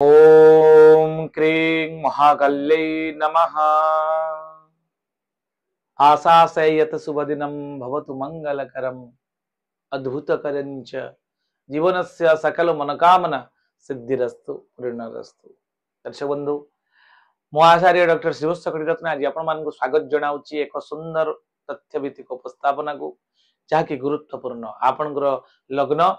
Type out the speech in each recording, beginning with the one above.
ओम क्रीं महाकल्यै नमः। आशासेयत शुभदिनं भवतु मंगलकरम् अद्भुतकरं च जीवनस्य सकल मनोकामना सिद्धिरस्तु पूर्णरस्तु। दर्शक बंधु मो आचार्य डॉक्टर श्रीवत्स कटिरत्न आज आपण मानकु स्वागत जनाउची एक सुंदर तथ्यभित्तिक उपस्थापना को जहाँकि गुरुत्वपूर्ण आपणकर लग्न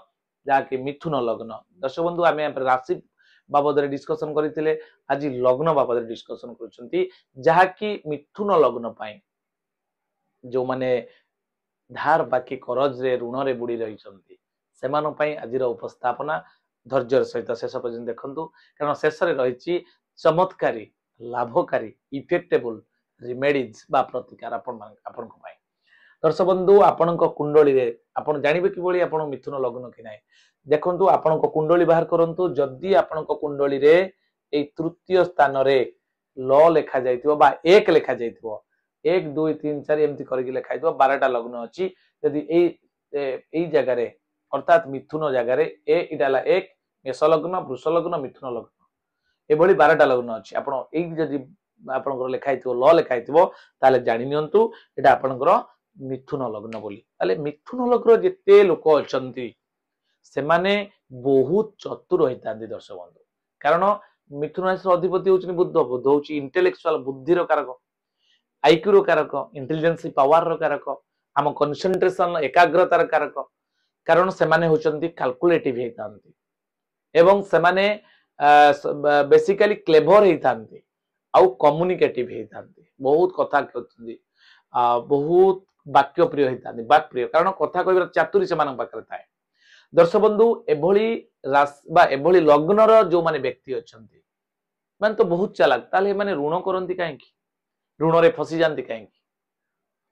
जहाँकि मिथुन लग्न। दर्शक बंधु आम राशि बाबद डिस्कसन करते आज लग्न बाबद डिस्कसन कर जहाँकि मिथुन लग्न जो माने धार बाकी करज रे ऋण रे बुड़ी रही आज उपस्थापना धैर्य सहित शेष पर्यटन देखु कारण शेष रही चमत्कारी लाभकारी इफेक्टेबल रिमेडीज बा प्रतिकार आपण दर्शक बंधु आपण कुंडली रे आपण जानिबे किबोली आपण मिथुन लग्न कि ना देखंतु आपण कुंडली बाहर करंतु जदि आपण कुंडली रे ए तृतीय स्थान रे ल लेखा जाइतिबो बा 1 लेखा जाइतिबो 1 2 3 4 एमती करके लेखा जाइतिबो 12टा लग्न अछि यदि एई जगह रे अर्थात मिथुन जगह रे इटाला 1 मेष लग्न वृष लग्न मिथुन लग्न एभली 12टा लग्न अछि आपण एई जदि आपनकर लेखा जाइतिबो ल लेखा जाइतिबो ताले जानि नियंतु एटा आपनकर मिथुन लग्न बोली ताले मिथुन लग्न जेते लोक अछंती से माने बहुत चतुर होता दर्शक बंधु कारण मिथुन राशि अधिपति होउछन बुध बुध होउछि इंटेलेक्चुअल बुद्धिर कारक आईक्यू रो कारक इंटेलिजेंस पावर रो कारक आम कंसंट्रेशन एकाग्रतार कारक कारण से माने होउछंती कैलकुलेटिव हेतांती एवं से माने बेसिकली क्लेवर हेतांती आउ कम्युनिकेटिव हेतांती बहुत कथा कहउछंती बहुत वाक्य प्रिय हेतांती वाक प्रिय कारण कथा कहबार चातुरी से मानन पाखरे थाए। दर्शक बंधु एभली एभली लग्नर जो माने व्यक्ति अछंती माने तो बहुत चालाक ताले माने ऋण करंती काहे की ऋण रे फसी जानती काहे की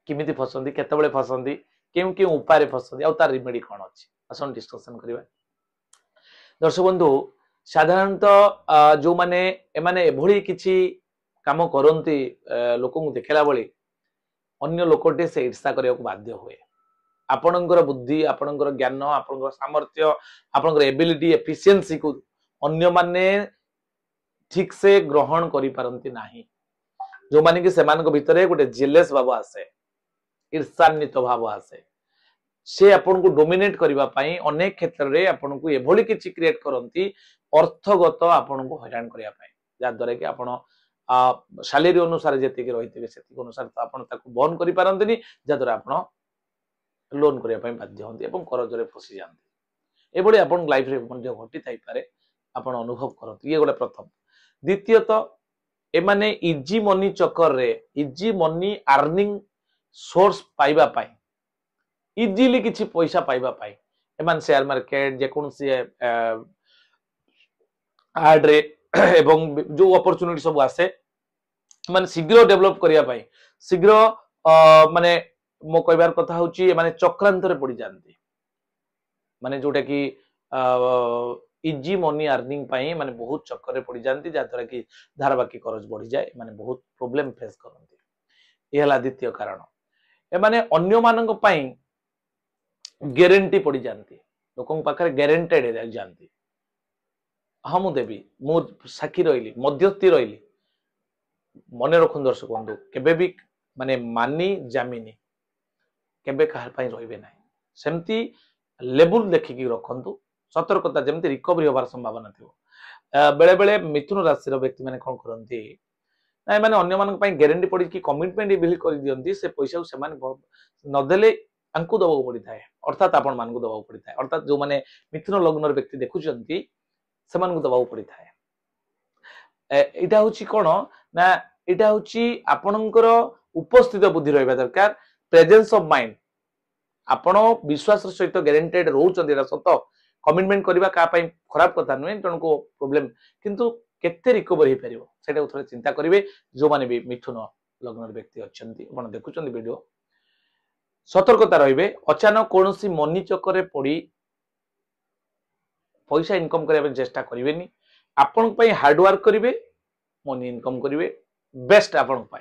किमिति फसंती केतेबेले फसंती केउ केउ उपाय रे फसंती आ तार रिमेडी कोन अछि आसन डिस्कशन करिबा। दर्शक बंधु साधारणतः जो माने एमाने एभली किछि काम करंती लोकଙ୍କୁ देखला बळी अन्य लोकटे से ईर्षा करिया को बाध्य होए आपणकर बुद्धि आपणकर ज्ञान आपणकर सामर्थ्य आपणकर एबिलिटी एफिशिएंसी को अन्य माने ठीक से ग्रहण करि पारंती नाही जो माने कि सेमानक भितरे गोटे जेलस भाव आसे ईर्षान्वित भाव आसे से आपन को डोमिनेट करबा पई अनेक क्षेत्र रे आपन को एभली किछि क्रिएट करंती अर्थगत आपन को हैरान करिया पई जा द्वारा कि आपन सैलरी अनुसार जेति कि रहितबे सेति अनुसार आपन ताको बहन करि पारंतनी जा द्वारा आपन लोन करिया पई बाध्य होंती एवं करज रे फसी जानती एभली आपन लाइफ रे मध्य घटी थाई पारे आपन अनुभव करंती ये गोटे प्रथम। द्वितीयत ए माने इजी मनी चक्कर रे इजी मनी अर्निंग सोर्स पाइबा पाई इजीली किछि पैसा पाइबा पाई एमान शेयर मार्केट जे कोनसी आड रे एवं जो अपॉर्चुनिटी सब आसे माने शीघ्र डेवलप करिया पाई शीघ्र माने मो कहबार कथा होची माने चक्रांत रे पड़ी जानती माने जोटा कि इजी मनी अर्निंग पाई माने बहुत चक्कर रे पड़ी जानती जा द्वारा कि धारबाकी खर्च बढ़ी जाए माने बहुत प्रॉब्लम फेस करंती एहला द्वितीय कारण ए माने अन्य मानक पाई गारंटी पड़ी जानती लोकन पाखरे गारंटेड रे जानती हाँ मु देवी मु साक्षी रही मध्यस्थी रही मन रखु दर्शक बंधु केबे भी माने मानी जामिनी केबे कहार पाई रहिबे नाही सेमती लेवल देखिकी रखंतु सतर्कता जेमती रिकवरी होबार संभावना थिबो बेले बेले मिथुन राशि रो व्यक्ति माने कोन करंती ना माने अन्य मानक पाई गारंटी पड़ी कि कमिटमेंट बिल कर दियंती से पैसा से माने न देले अंकु दबाव पड़ी थाए अर्थात आपण मान को दबाव पड़ी थाए अर्थात जो माने मिथुन लग्न व्यक्ति देखुचंती सेमान को दबाव पड़ी थाए एटा होची कोन ना एटा होची आपणकर उपस्थित बुद्धि रहबा दरकार प्रेजेंस ऑफ माइंड आपण विश्वास सहित गारंटेड रहउचंदी एटा सत कमिटमेंट करबा का पई खराब कथा नुए जन को प्रॉब्लम किंतु केते रिकवर हे परिबो सेटा थोड़ा चिंता करिवे जो माने भी मिथुन लग्न व्यक्ति अछंती आपण देखुचंदी वीडियो सतर्कता रहिबे अचानक कोनोसी मनी चक्कर रे पड़ी पैसा इनकम करबा चेष्टा करिवेनी आपण पई हार्ड वर्क करिवे मनी इनकम करिवे बेस्ट आपण पई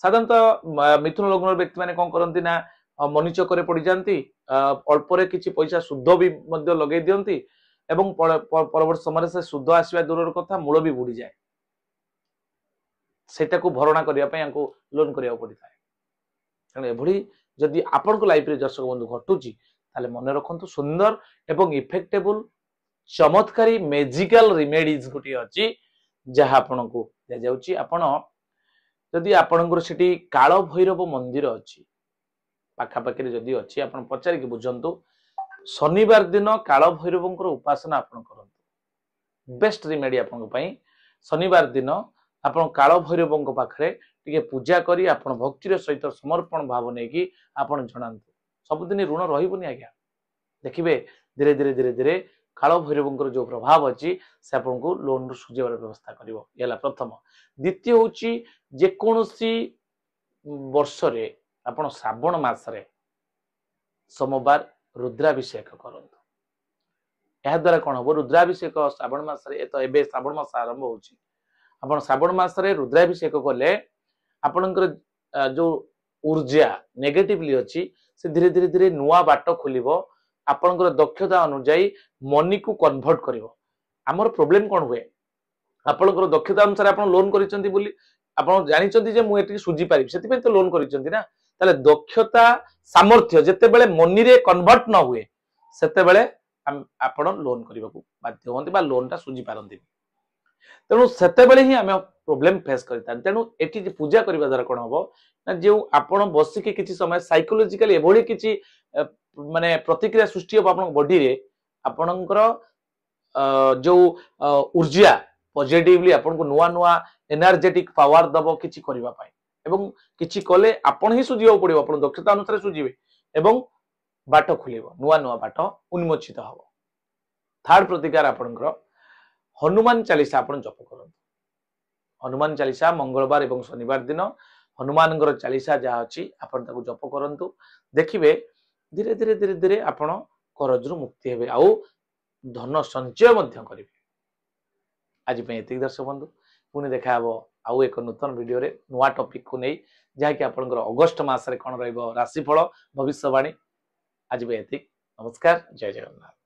साधारणतः मिथुन लग्न व्यक्ति माने कोन करंती ना मनी चक्कर रे पड़ी जानती अल्प रे किछि पैसा शुद्ध भी मध्य लगे दियंती एवं परवर्ती समय से सुध आसवा दूर कथा मूल भी बुड़ी जाए सेटा को भरणा करने लोन करा पड़ी था तेणु एभली जदि आपण को लाइफ रे दर्शक बंधु घटुची ताले मन रखंतु सुंदर एवं इफेक्टेबल चमत्कारी मेजिकल रिमेडीज गोटे अच्छी जहाँ आपण को दिया जाउची आपण जदि आपणकर सेठी काल भैरव मंदिर अच्छी पाखापाखि जदि अच्छी आपण पचारिक बुझंतु शनिवार दिन काल भैरव उपासना आपण करंतु बेस्ट रिमेडी आपण पई शनिवार दिन आपण काल भैरव पाखरे टिके पूजा करी आपण भक्तिर सहित समर्पण भाव नहीं कि आपण जणांतु सबुदिन ऋण रहिबनी आज्ञा देखिबे धीरे धीरे धीरे धीरे काल भैरव जो प्रभाव अच्छी से आपन को लोन रु सुझेबार व्यवस्था करिवो येला प्रथम द्वितीय होची जे कोनोसी वर्ष रे आपण श्रावण मास रे सोमवार रुद्राभिषेक करंतु यह द्वारा कौन हम रुद्राभिषेक श्रावण मास रे तो एबे श्रावण मास आरंभ होची आपण श्रावण मास रे रुद्राभिषेक कले आपणकर जो ऊर्जा नेगेटिवली अच्छी से धीरे धीरे धीरे नुआ बाट खोलिबो आपणकर दक्षता अनुसार मनी को कन्वर्ट करिवो हमर प्रॉब्लम कोन हुए आपणकर दक्षता अनुसार आपण लोन करिसंती बोली आपण जानिसंती जे मु एटी सुजी पारि सेति पे तो लोन करिसंती ना ताले दक्षता सामर्थ्य जेते बेले मनी रे कन्वर्ट न हुए सेते बेले आपण लोन करबाकू बाध्य होंती बा लोन ता सुजी पारंती तेणु सेते बेले ही आमे प्रॉब्लम फेस करता तेणु एटी पूजा करबा द्वारा कोन हबो ना जे आपण बसिके किछि समय साइकोलॉजिकली एभोली किछि माने प्रतिक्रिया सृष्टि हो आपण बॉडी रे आपणकर जो ऊर्जा पॉजिटिवली आपन को नुआ नुआ एनर्जेटिक पावर दबो किछि करबा पाई एवं किछि कले आपण ही सुजियो पड़िबो आपण दक्षता अनुसार सुजिबे एवं बाट खुलिबो नुआ नुआ बाट उन्मोचित हबो थर्ड प्रतिकार आपणकर हनुमान चालीसा आपण जप करंतु हनुमान चालीसा मंगलवार एवं शनिवार दिन हनुमान चालीसा जहाँ अच्छी आपण ताकू जप करंतु देखिबे धीरे धीरे धीरे धीरे आपण करजरु मुक्ति हेबे आउ धन संचय मध्य करिवे आज पे एतिक दर्शक बंधु पुणी देखा हबो आउ एक नूतन वीडियो रे नुआ टॉपिक को नै जहाँ कि आपणकर अगस्त मास रे कोन रहइबो राशिफल भविष्यवाणी आज पे एतिक नमस्कार जय जगन्नाथ।